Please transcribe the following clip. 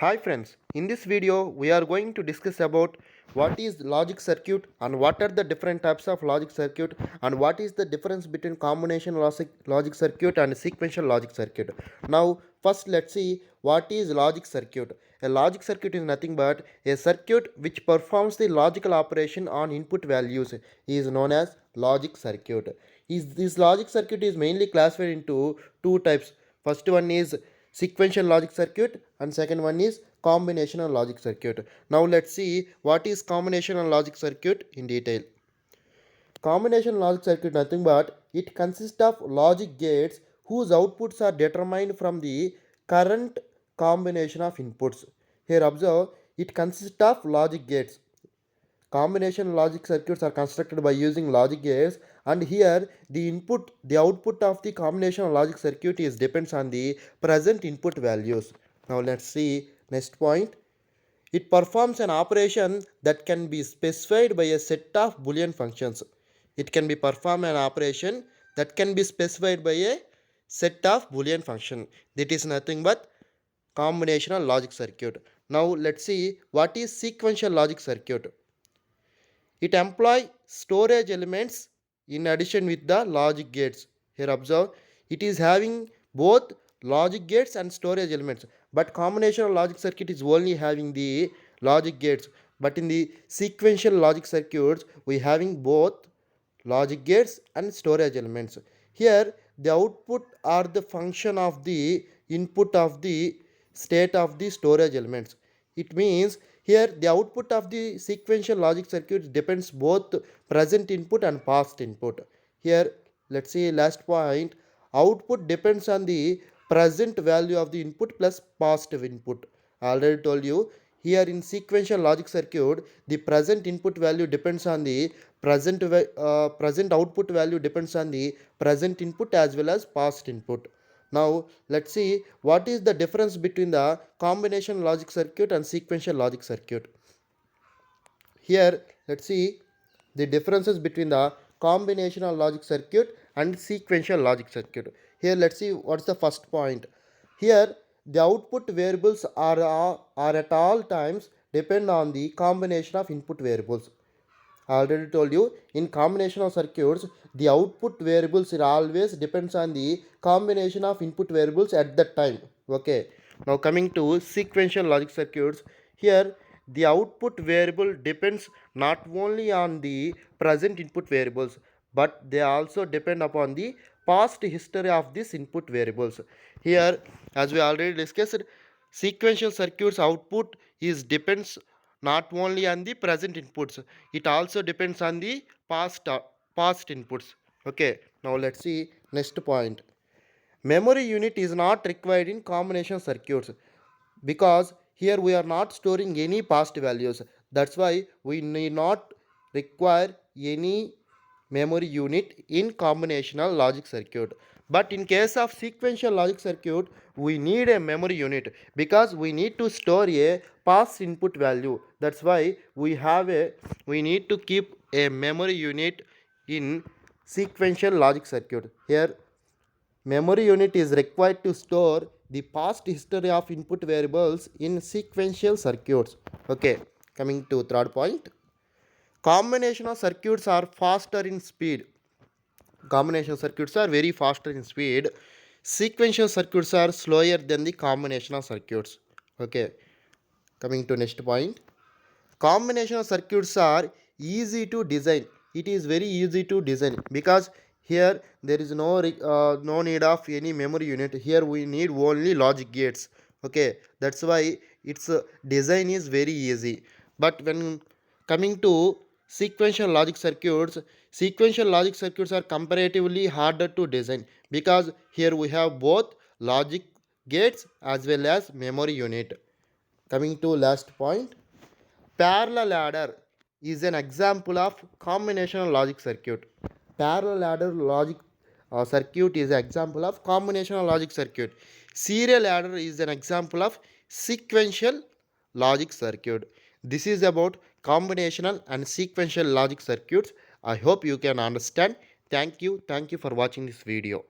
Hi friends, in this video we are going to discuss about what is logic circuit and what are the different types of logic circuit and what is the difference between combination logic circuit and sequential logic circuit. Now first let's see what is logic circuit. A logic circuit is nothing but a circuit which performs the logical operation on input values is known as logic circuit. This logic circuit is mainly classified into two types. First one is sequential logic circuit and second one is combinational logic circuit. Now let's see what is combinational logic circuit in detail. Combination logic circuit nothing but it consists of logic gates whose outputs are determined from the current combination of inputs. Here observe, it consists of logic gates. Combination logic circuits are constructed by using logic gates, and here the output of the combination logic circuit is depends on the present input values. Now let's see next point. It performs an operation that can be specified by a set of Boolean functions. It can be perform an operation that can be specified by a set of Boolean function. That is nothing but combinational logic circuit. Now let's see what is sequential logic circuit. It employs storage elements in addition with the logic gates. Here observe, it is having both logic gates and storage elements. But combinational logic circuit is only having the logic gates. But in the sequential logic circuits, we having both logic gates and storage elements. Here the output are the function of the input of the state of the storage elements. It means here the output of the sequential logic circuit depends both present input and past input. Here let's see last point, output depends on the present value of the input plus past input. I already told you here in sequential logic circuit the present input value depends on the present output value depends on the present input as well as past input. Now let's see what is the difference between the combination logic circuit and sequential logic circuit. Here let's see the differences between the combinational logic circuit and sequential logic circuit. Here let's see what's the first point. Here the output variables are at all times depend on the combination of input variables. I already told you in combinational circuits the output variables it always depends on the combination of input variables at that time. Okay, now coming to sequential logic circuits, here the output variable depends not only on the present input variables but they also depend upon the past history of these input variables. Here as we already discussed, sequential circuits output is depends not only on the present inputs, it also depends on the past inputs. Okay, now let's see next point. Memory unit is not required in combination circuits because here we are not storing any past values. That's why we need not require any memory unit in combinational logic circuit. But in case of sequential logic circuit, we need a memory unit because we need to store a past input value. That's why we need to keep a memory unit in sequential logic circuit. Here memory unit is required to store the past history of input variables in sequential circuits. Okay, coming to third point. Combinational circuits are faster in speed. Combinational circuits are very faster in speed. Sequential circuits are slower than the combinational circuits. Okay, coming to next point. Combinational circuits are easy to design. It is very easy to design because here there is no need of any memory unit. Here we need only logic gates. Okay, that's why its design is very easy. But when coming to sequential logic circuits are comparatively harder to design because here we have both logic gates as well as memory unit. Coming to last point, parallel adder is an example of combinational logic circuit. Parallel adder logic circuit is an example of combinational logic circuit. Serial adder is an example of sequential logic circuit. This is about combinational and sequential logic circuits. I hope you can understand. Thank you. Thank you for watching this video.